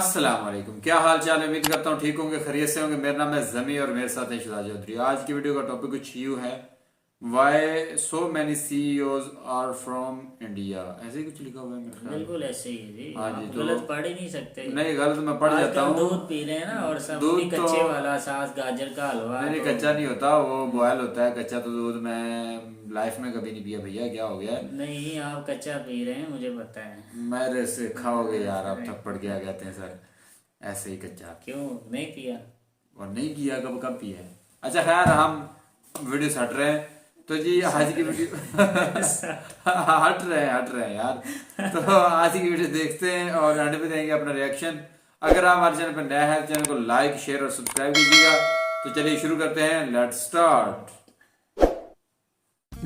अस्सलाम वालेकुम। क्या हाल चाल है? उम्मीद करता हूँ ठीक होंगे, खैरियत से होंगे। मेरा नाम है जमी और मेरे साथ है शुदा चौधरी। आज की वीडियो का टॉपिक कुछ यूँ है, why so many CEOs are from India. ऐसे ही कुछ लिखा हुआ है मेरे ख्याल में। बिल्कुल ऐसे ही जी। हाँ जी, आप तो गलत पढ़ ही नहीं सकते। नहीं, गलत मैं पढ़ जाता आजकल हूँ। दूध पी रहे हैं ना, और सब वो भी दूध तो कच्चे वाला, सास गाजर का हलवा नहीं नहीं, तो। कच्चा नहीं होता, वो बॉयल होता है। कच्चा तो दूध मैं लाइफ में कभी नहीं पिया भैया, क्या हो गया है? नहीं, आप कच्चा पी रहे हैं, मुझे पता है। मेरे से खाओगे यार, आप अरे, थप्पड़ क्या कहते हैं सर, ऐसे ही कच्चा। क्यों नहीं पिया? और नहीं किया, कब कब पिया है। अच्छा खैर, हम वीडियो से हट रहे हैं। तो जी आज सट की वीडियो हट रहे हैं यार। तो आज की वीडियो देखते हैं और एंड में देंगे अपना रिएक्शन। अगर आप हमारे चैनल पर नया है तो चैनल को लाइक शेयर और सब्सक्राइब कीजिएगा। तो चलिए शुरू करते हैं, let's start.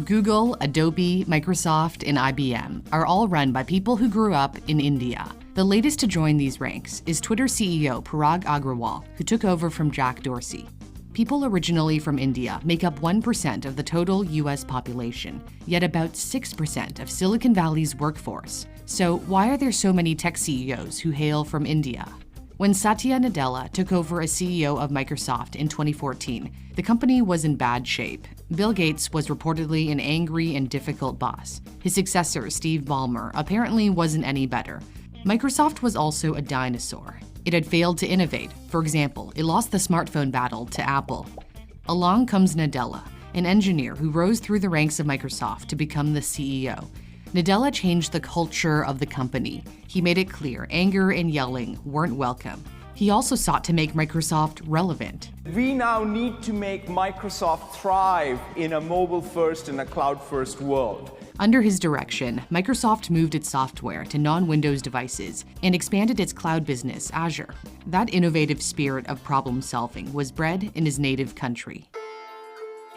Google, Adobe, Microsoft, and IBM are all run by people who grew up in India. The latest to join these ranks is Twitter CEO Parag Agrawal, who took over from Jack Dorsey. People originally from India make up 1% of the total US population, yet about 6% of Silicon Valley's workforce. So, why are there so many tech CEOs who hail from India? When Satya Nadella took over as CEO of Microsoft in 2014, the company was in bad shape. Bill Gates was reportedly an angry and difficult boss. His successor, Steve Ballmer, apparently wasn't any better. Microsoft was also a dinosaur. It had failed to innovate. For example, it lost the smartphone battle to Apple. Along comes Nadella, an engineer who rose through the ranks of Microsoft to become the CEO. Nadella changed the culture of the company. He made it clear anger and yelling weren't welcome. He also sought to make Microsoft relevant. We now need to make Microsoft thrive in a mobile-first and a cloud-first world. Under his direction, Microsoft moved its software to non-Windows devices and expanded its cloud business, Azure. That innovative spirit of problem solving was bred in his native country.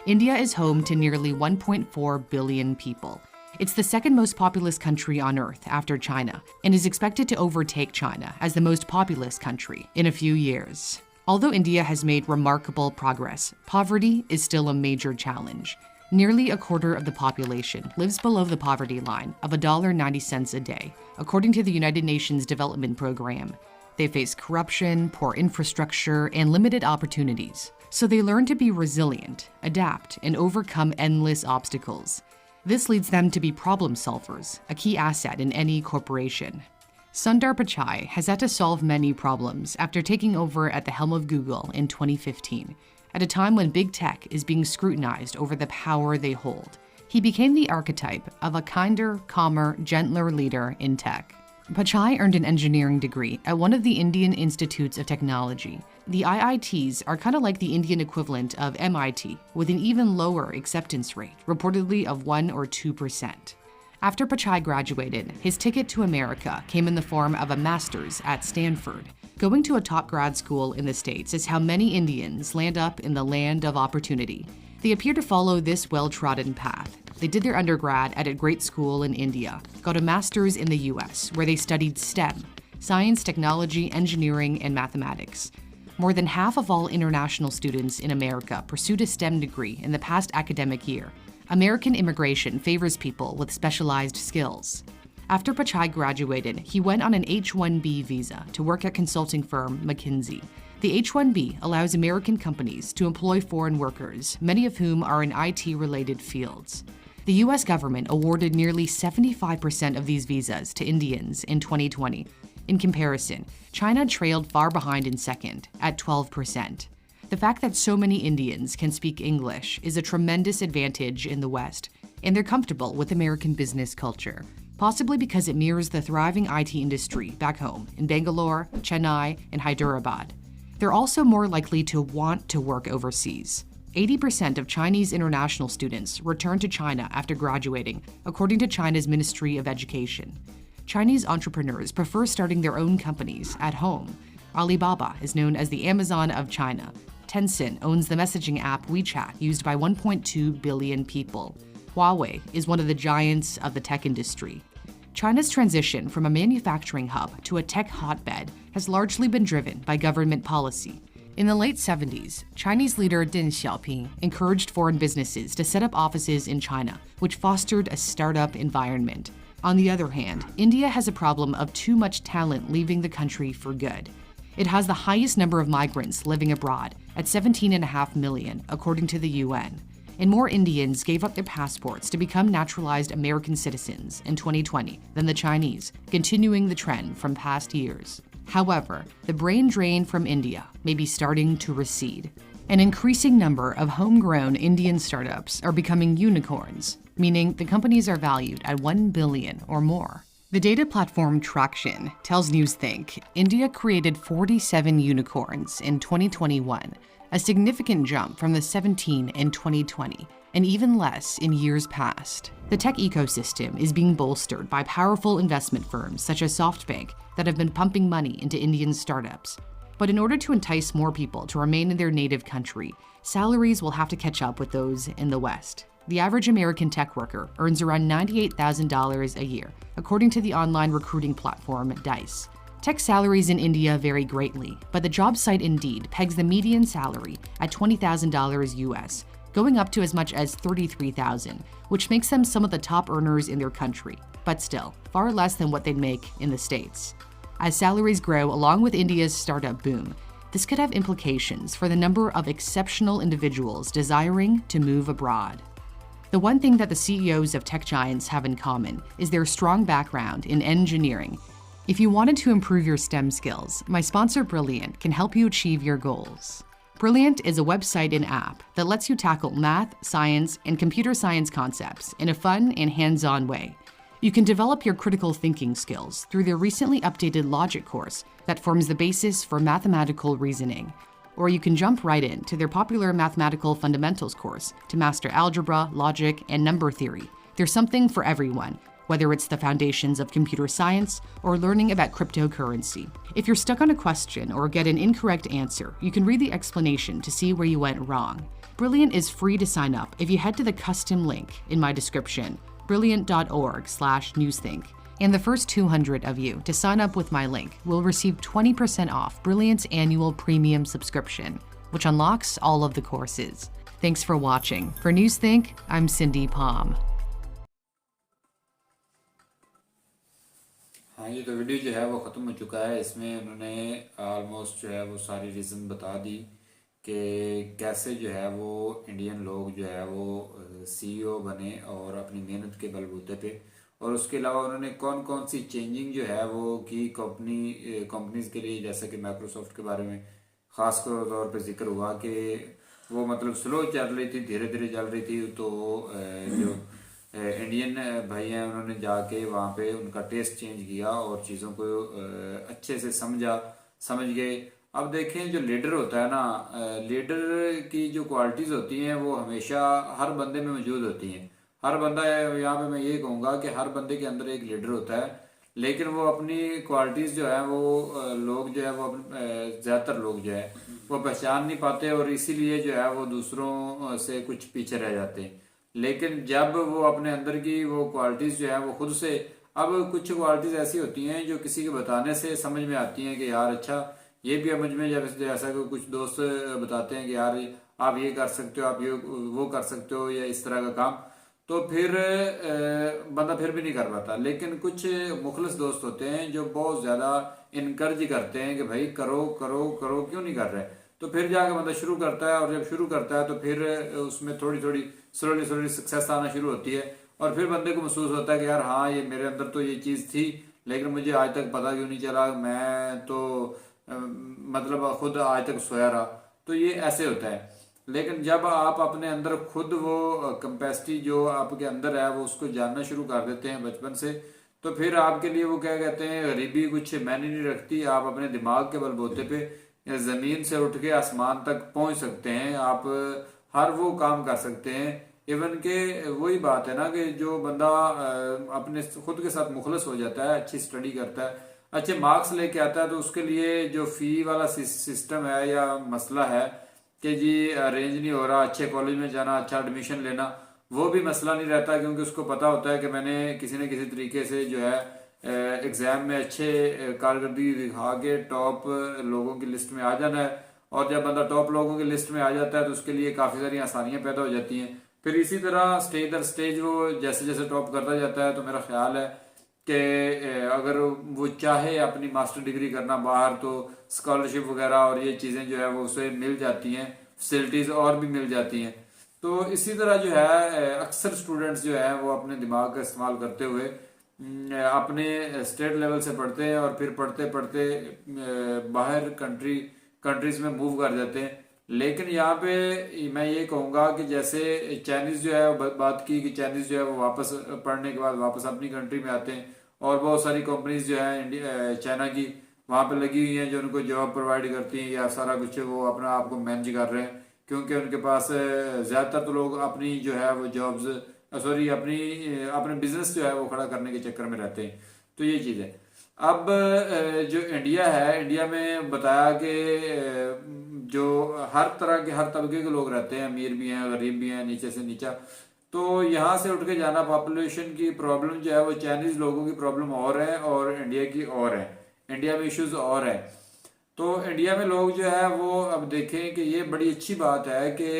India is home to nearly 1.4 billion people. It's the second most populous country on Earth after China, and is expected to overtake China as the most populous country in a few years. Although India has made remarkable progress, poverty is still a major challenge. Nearly a quarter of the population lives below the poverty line of $1.90 a day, according to the United Nations Development Program. They face corruption, poor infrastructure, and limited opportunities. So they learn to be resilient, adapt, and overcome endless obstacles. This leads them to be problem solvers, a key asset in any corporation. Sundar Pichai has had to solve many problems after taking over at the helm of Google in 2015, at a time when big tech is being scrutinized over the power they hold. He became the archetype of a kinder, calmer, gentler leader in tech. Pichai earned an engineering degree at one of the Indian Institutes of Technology. The IITs are kind of like the Indian equivalent of MIT, with an even lower acceptance rate, reportedly of 1 or 2%. After Pichai graduated, his ticket to America came in the form of a master's at Stanford. Going to a top grad school in the States is how many Indians land up in the land of opportunity. They appear to follow this well-trodden path. They did their undergrad at a great school in India, got a master's in the US, where they studied STEM, science, technology, engineering, and mathematics. More than half of all international students in America pursued a STEM degree in the past academic year. American immigration favors people with specialized skills. After Pichai graduated, he went on an H-1B visa to work at consulting firm McKinsey. The H-1B allows American companies to employ foreign workers, many of whom are in IT-related fields. The US government awarded nearly 75% of these visas to Indians in 2020. In comparison, China trailed far behind in second, at 12%. The fact that so many Indians can speak English is a tremendous advantage in the West, and they're comfortable with American business culture, possibly because it mirrors the thriving IT industry back home in Bangalore, Chennai, and Hyderabad. They're also more likely to want to work overseas. 80% of Chinese international students return to China after graduating, according to China's Ministry of Education. Chinese entrepreneurs prefer starting their own companies at home. Alibaba is known as the Amazon of China. Tencent owns the messaging app WeChat, used by 1.2 billion people. Huawei is one of the giants of the tech industry. China's transition from a manufacturing hub to a tech hotbed has largely been driven by government policy. In the late 70s, Chinese leader Deng Xiaoping encouraged foreign businesses to set up offices in China, which fostered a startup environment. On the other hand, India has a problem of too much talent leaving the country for good. It has the highest number of migrants living abroad at 17.5 million, according to the UN. And more Indians gave up their passports to become naturalized American citizens in 2020 than the Chinese, continuing the trend from past years. However, the brain drain from India may be starting to recede. An increasing number of homegrown Indian startups are becoming unicorns, meaning the companies are valued at 1 billion or more. The data platform Traction tells Newsthink India created 47 unicorns in 2021, a significant jump from the 17 in 2020, and even less in years past. The tech ecosystem is being bolstered by powerful investment firms such as SoftBank that have been pumping money into Indian startups. But in order to entice more people to remain in their native country, salaries will have to catch up with those in the West. The average American tech worker earns around $98,000 a year, according to the online recruiting platform Dice. Tech salaries in India vary greatly, but the job site Indeed pegs the median salary at $20,000 US, going up to as much as $33,000, which makes them some of the top earners in their country, but still, far less than what they'd make in the States. As salaries grow along with India's startup boom, this could have implications for the number of exceptional individuals desiring to move abroad. The one thing that the CEOs of tech giants have in common is their strong background in engineering. If you wanted to improve your STEM skills, my sponsor Brilliant can help you achieve your goals. Brilliant is a website and app that lets you tackle math, science, and computer science concepts in a fun and hands-on way. You can develop your critical thinking skills through their recently updated logic course that forms the basis for mathematical reasoning. Or you can jump right into their popular mathematical fundamentals course to master algebra, logic, and number theory. There's something for everyone, whether it's the foundations of computer science or learning about cryptocurrency. If you're stuck on a question or get an incorrect answer, you can read the explanation to see where you went wrong. Brilliant is free to sign up if you head to the custom link in my description, brilliant.org/newsthink. And the first 200 of you to sign up with my link will receive 20% off Brilliant's annual premium subscription, which unlocks all of the courses. Thanks for watching. For Newsthink, I'm Cindy Palm. हाँ, ये तो video जो है वो ख़त्म हो चुका है। इसमें उन्होंने ऑलमोस्ट जो है वो सारी रीज़न बता दी कि कैसे जो है वो इंडियन लोग जो है वो सीईओ बने और अपनी मेहनत के बलबूते पे, और उसके अलावा उन्होंने कौन कौन सी चेंजिंग जो है वो की कंपनीज के लिए, जैसे कि माइक्रोसॉफ्ट के बारे में ख़ास तौर पे जिक्र हुआ कि वो मतलब स्लो चल रही थी, धीरे धीरे चल रही थी। तो जो इंडियन भाई हैं उन्होंने जाके वहाँ पे उनका टेस्ट चेंज किया और चीज़ों को अच्छे से समझ गए। अब देखें, जो लीडर होता है ना, लीडर की जो क्वालिटीज़ होती हैं वो हमेशा हर बंदे में मौजूद होती हैं। हर बंदा, यहाँ पे मैं ये कहूँगा कि हर बंदे के अंदर एक लीडर होता है, लेकिन वो अपनी क्वालिटीज़ जो है वो लोग जो है वो ज़्यादातर लोग जो है वो पहचान नहीं पाते और इसीलिए जो है वो दूसरों से कुछ पीछे रह जाते हैं। लेकिन जब वो अपने अंदर की वो क्वालिटीज़ जो है वो खुद से, अब कुछ क्वालिटीज़ ऐसी होती हैं जो किसी के बताने से समझ में आती हैं कि यार अच्छा ये भी समझ में, जब जैसा कि कुछ दोस्त बताते हैं कि यार आप ये कर सकते हो, आप ये वो कर सकते हो, या इस तरह का काम, तो फिर बंदा फिर भी नहीं कर पाता। लेकिन कुछ मुखलिस दोस्त होते हैं जो बहुत ज़्यादा इनकरेज करते हैं कि भाई करो करो करो, क्यों नहीं कर रहे, तो फिर जाकर बंदा शुरू करता है। और जब शुरू करता है तो फिर उसमें थोड़ी थोड़ी स्लोली सक्सेस आना शुरू होती है और फिर बंदे को महसूस होता है कि यार हाँ, ये मेरे अंदर तो ये चीज़ थी, लेकिन मुझे आज तक पता क्यों नहीं चला, मैं तो मतलब खुद आज तक सोया रहा। तो ये ऐसे होता है। लेकिन जब आप अपने अंदर खुद वो कैपेसिटी जो आपके अंदर है वो उसको जानना शुरू कर देते हैं बचपन से, तो फिर आपके लिए वो क्या कहते हैं, गरीबी कुछ मायने नहीं रखती। आप अपने दिमाग के बलबूते पे ज़मीन से उठ के आसमान तक पहुंच सकते हैं, आप हर वो काम कर सकते हैं। इवन के वही बात है ना कि जो बंदा अपने खुद के साथ मुखलस हो जाता है, अच्छी स्टडी करता है, अच्छे मार्क्स लेके आता है, तो उसके लिए जो फ़ी वाला सिस्टम है या मसला है कि जी अरेंज नहीं हो रहा, अच्छे कॉलेज में जाना, अच्छा एडमिशन लेना, वो भी मसला नहीं रहता, क्योंकि उसको पता होता है कि मैंने किसी न किसी तरीके से जो है एग्ज़ाम में अच्छे कारकर्दगी दिखा के टॉप लोगों की लिस्ट में आ जाना है। और जब बंदा टॉप लोगों की लिस्ट में आ जाता है तो उसके लिए काफ़ी सारी आसानियाँ पैदा हो जाती हैं। फिर इसी तरह स्टेज दर स्टेज वो जैसे जैसे टॉप करता जाता है, तो मेरा ख्याल है अगर वो चाहे अपनी मास्टर डिग्री करना बाहर तो स्कॉलरशिप वगैरह और ये चीज़ें जो है वो उसे मिल जाती हैं, फैसिलिटीज़ और भी मिल जाती हैं। तो इसी तरह जो है अक्सर स्टूडेंट्स जो है वो अपने दिमाग का इस्तेमाल करते हुए अपने स्टेट लेवल से पढ़ते हैं और फिर पढ़ते पढ़ते बाहर कंट्रीज में मूव कर जाते हैं। लेकिन यहाँ पे मैं ये कहूँगा कि जैसे चाइनीज़ जो है बात की कि चाइनीज़ जो है वो वापस पढ़ने के बाद वापस अपनी कंट्री में आते हैं और बहुत सारी कंपनीज जो है इंडिया चाइना की वहाँ पे लगी हुई हैं जो उनको जॉब प्रोवाइड करती हैं या सारा कुछ वो अपना आप को मैनेज कर रहे हैं, क्योंकि उनके पास ज़्यादातर तो लोग अपनी जो है वो जॉब्स अपने बिजनेस जो है वो खड़ा करने के चक्कर में रहते हैं। तो ये चीज़ है। अब जो इंडिया है, इंडिया में बताया कि जो हर तरह के हर तबके के लोग रहते हैं, अमीर भी हैं, गरीब भी हैं, नीचे से नीचा। तो यहाँ से उठ के जाना, पॉपुलेशन की प्रॉब्लम जो है वो चाइनीज लोगों की प्रॉब्लम और है और इंडिया की और है, इंडिया में इश्यूज और है। तो इंडिया में लोग जो है वो अब देखें कि ये बड़ी अच्छी बात है कि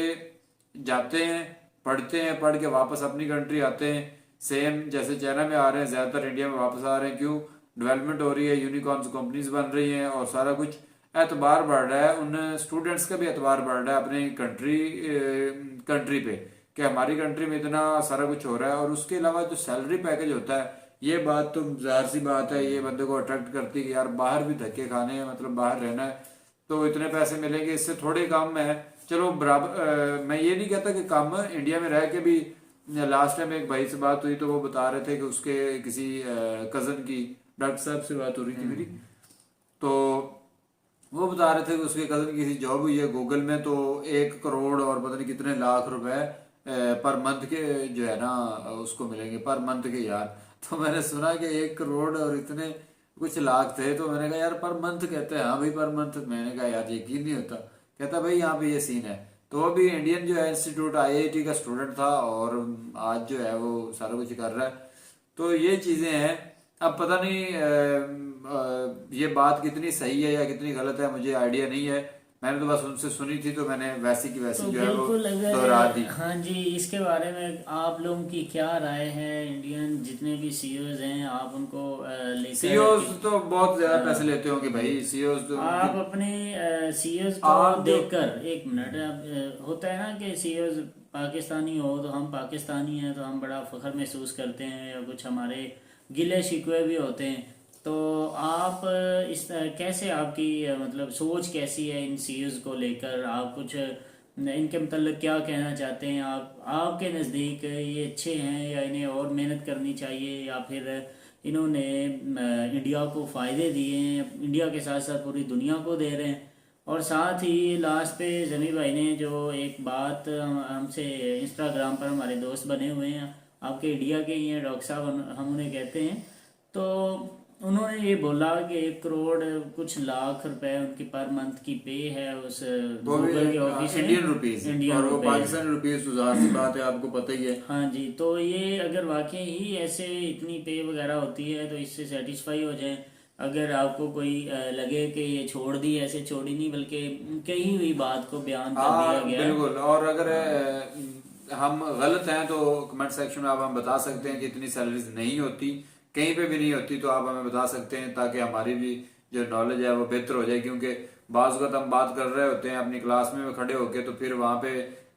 जाते हैं, पढ़ते हैं, पढ़ के वापस अपनी कंट्री आते हैं, सेम जैसे चाइना में आ रहे हैं, ज़्यादातर इंडिया में वापस आ रहे हैं। क्यों? डेवलपमेंट हो रही है, यूनिकॉर्न्स कंपनीज बन रही हैं और सारा कुछ एतबार बढ़ रहा है, उन स्टूडेंट्स का भी एतबार बढ़ रहा है अपनी कंट्री पे कि हमारी कंट्री में इतना सारा कुछ हो रहा है। और उसके अलावा जो सैलरी पैकेज होता है, ये बात तो जाहिर सी बात है, ये बंदे को अट्रैक्ट करती है कि यार बाहर भी धक्के खाने हैं, मतलब बाहर रहना है तो इतने पैसे मिलेंगे, इससे थोड़े कम है। चलो बराबर, मैं ये नहीं कहता कि कम, इंडिया में रह के भी। लास्ट टाइम एक भाई से बात हुई तो वो बता रहे थे कि उसके किसी कजन की डॉक्टर साहब से बात हो रही थी मेरी, तो वो बता रहे थे कि उसके कजन की किसी जॉब हुई है गूगल में, तो 1 करोड़ और पता नहीं कितने लाख रुपए पर मंथ के जो है ना उसको मिलेंगे, पर मंथ के यार। तो मैंने सुना कि 1 करोड़ और इतने कुछ लाख थे, तो मैंने कहा यार पर मंथ कहते हैं, हाँ भाई पर मंथ। मैंने कहा यार यकीन नहीं होता। कहता भाई यहाँ पे ये सीन है। तो वो भी इंडियन जो है इंस्टीट्यूट IIT का स्टूडेंट था और आज जो है वो सारा कुछ कर रहा है। तो ये चीज़ें हैं। अब पता नहीं ये बात कितनी सही है या कितनी गलत है, मुझे आइडिया नहीं है। मैंने तो बस उनसे सुनी थी तो मैंने वैसी की वैसी तो जो है वो बिल्कुल दोहरा दी। हाँ जी, इसके बारे में आप लोगों की क्या राय है? इंडियन जितने भी CEOs हैं, आप उनको लेकर CEOs तो बहुत ज्यादा पैसे लेते होंगे भाई। CEOs तो आप अपने CEOs को आप देखकर, एक मिनट, होता है ना कि CEOs पाकिस्तानी हो तो हम पाकिस्तानी हैं तो हम बड़ा फख्र महसूस करते हैं, या कुछ हमारे गिले शिकवे भी होते हैं। तो आप इस कैसे, आपकी मतलब सोच कैसी है इन CEOs को लेकर? आप कुछ इनके मतलब क्या कहना चाहते हैं? आपके नज़दीक ये अच्छे हैं या इन्हें और मेहनत करनी चाहिए, या फिर इन्होंने इंडिया को फ़ायदे दिए हैं, इंडिया के साथ साथ पूरी दुनिया को दे रहे हैं? और साथ ही लास्ट पे जमी भाई ने जो एक बात हमसे, इंस्टाग्राम पर हमारे दोस्त बने हुए हैं, आपके इंडिया के ही हैं, डॉक्टर साहब हम उन्हें कहते हैं, तो उन्होंने ये बोला कि 1 करोड़ कुछ लाख रुपए उनकी पर मंथ की पे है उस गूगल के ऑफिस में, इंडियन रुपीज, और वो पाकिस्तानी रुपीज तो जाहिर सी बात है, आपको पता ही है। हाँ जी, तो ये अगर वाकई ही ऐसे इतनी पे वगैरह होती है तो इससे सेटिस्फाई हो जाए। अगर आपको कोई लगे कि ये छोड़ दी, ऐसे छोड़ी नहीं बल्कि कही हुई बात को बयान कर दिया गया है। बिल्कुल। और अगर हम गलत हैं तो कमेंट सेक्शन में आप हम बता सकते हैं कि इतनी सैलरीज नहीं होती, कहीं पे भी नहीं होती, तो आप हमें बता सकते हैं ताकि हमारी भी जो नॉलेज है वो बेहतर हो जाए। क्योंकि बाज़ वक़्त हम बात कर रहे होते हैं अपनी क्लास में खड़े होके, तो फिर वहाँ पे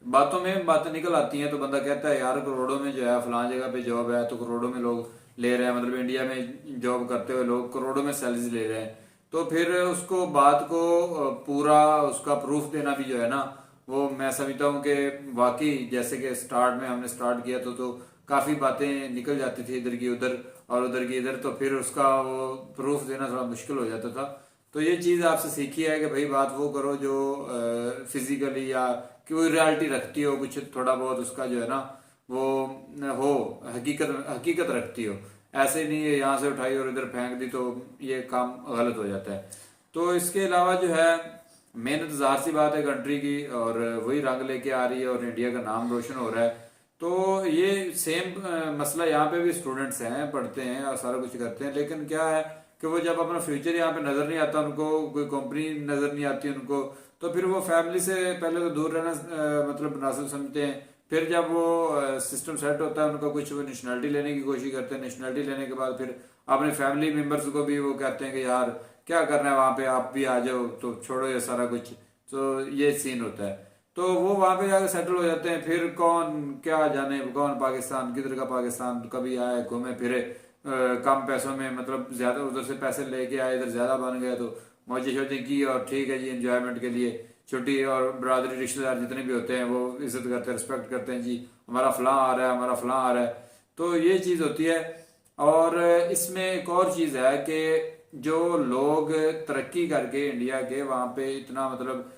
बातों में बातें निकल आती हैं, तो बंदा कहता है यार करोड़ों में जो है फलां जगह पे जॉब है, तो करोड़ों में लोग ले रहे हैं, मतलब इंडिया में जॉब करते हुए लोग करोड़ों में सैलरीज ले रहे हैं। तो फिर उसको बात को पूरा उसका प्रूफ देना भी जो है ना, वो मैं समझता हूँ कि वाकई जैसे कि स्टार्ट में हमने स्टार्ट किया तो काफ़ी बातें निकल जाती थी इधर की उधर और उधर की इधर, तो फिर उसका वो प्रूफ देना थोड़ा मुश्किल हो जाता था। तो ये चीज़ आपसे सीखी है कि भाई बात वो करो जो फिजिकली या कि वो रियलिटी रखती हो, कुछ थोड़ा बहुत उसका जो है ना वो हो, हकीकत रखती हो। ऐसे नहीं है यहाँ से उठाई और इधर फेंक दी, तो ये काम गलत हो जाता है। तो इसके अलावा जो है मेहनत ज़ाहिर सी बात है कंट्री की, और वही रंग लेके आ रही है और इंडिया का नाम रोशन हो रहा है। तो ये सेम मसला यहाँ पे भी स्टूडेंट्स हैं, पढ़ते हैं और सारा कुछ करते हैं, लेकिन क्या है कि वो जब अपना फ्यूचर यहाँ पे नज़र नहीं आता उनको, कोई कंपनी नज़र नहीं आती उनको, तो फिर वो फैमिली से पहले तो दूर रहना मतलब मुनासिब समझते हैं, फिर जब वो सिस्टम सेट होता है उनका, कुछ वो नेशनलिटी लेने की कोशिश करते हैं, नेशनलिटी लेने के बाद फिर अपने फैमिली मेम्बर्स को भी वो कहते हैं कि यार क्या करना है वहाँ पे, आप भी आ जाओ, तो छोड़ो ये सारा कुछ। तो ये सीन होता है। तो वो वहाँ पे जाकर सेटल हो जाते हैं। फिर कौन क्या जाने कौन पाकिस्तान किधर का पाकिस्तान, कभी आए घूमे फिरे कम पैसों में, मतलब ज्यादा उधर से पैसे लेके आए, इधर ज्यादा बन गए तो मौजें शौजें की और ठीक है जी एंजॉयमेंट के लिए छुट्टी। और बरादरी रिश्तेदार जितने भी होते हैं वो इज्जत करते हैं, रिस्पेक्ट करते हैं, जी हमारा फलां आ रहा है, हमारा फलां आ रहा है। तो ये चीज़ होती है। और इसमें एक और चीज़ है कि जो लोग तरक्की करके इंडिया के वहाँ पे इतना मतलब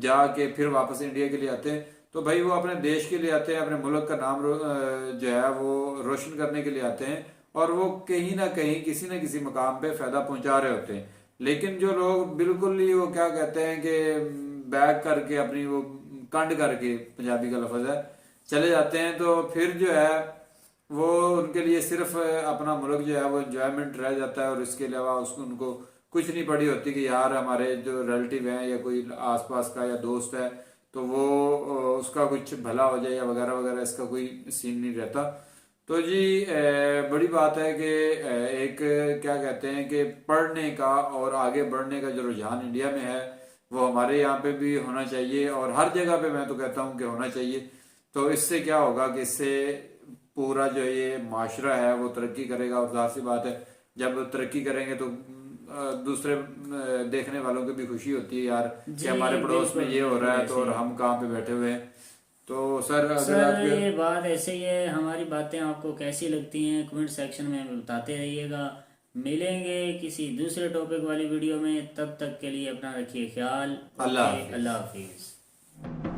जाके फिर वापस इंडिया के लिए आते हैं, तो भाई वो अपने देश के लिए आते हैं, अपने मुल्क का नाम जो है वो रोशन करने के लिए आते हैं, और वो कहीं ना कहीं किसी न किसी मकाम पे फायदा पहुंचा रहे होते हैं। लेकिन जो लोग बिल्कुल ही वो क्या कहते हैं कि बैग करके अपनी वो कंड करके, पंजाबी का लफ्ज है, चले जाते हैं, तो फिर जो है वो उनके लिए सिर्फ अपना मुल्क जो है वो एंजॉयमेंट रह जाता है, और इसके अलावा उसको उनको कुछ नहीं पड़ी होती कि यार हमारे जो रिलेटिव हैं या कोई आसपास का या दोस्त है तो वो उसका कुछ भला हो जाए या वगैरह वगैरह, इसका कोई सीन नहीं रहता। तो जी बड़ी बात है कि एक क्या कहते हैं कि पढ़ने का और आगे बढ़ने का जो रुझान इंडिया में है वो हमारे यहाँ पे भी होना चाहिए, और हर जगह पे मैं तो कहता हूँ कि होना चाहिए। तो इससे क्या होगा कि इससे पूरा जो ये माशरा है वो तरक्की करेगा, और जाहिर सी बात है जब तरक्की करेंगे तो दूसरे देखने वालों को भी खुशी होती है यार कि हमारे पड़ोस में ये हो रहा है तो और हम कहाँ पे बैठे हुए हैं। तो सर अगर ये बात ऐसे ही है। हमारी बातें आपको कैसी लगती हैं कमेंट सेक्शन में बताते रहिएगा। मिलेंगे किसी दूसरे टॉपिक वाली वीडियो में, तब तक के लिए अपना रखिए ख्याल। अल्लाह हाफिज। अल्लाह हाफिज।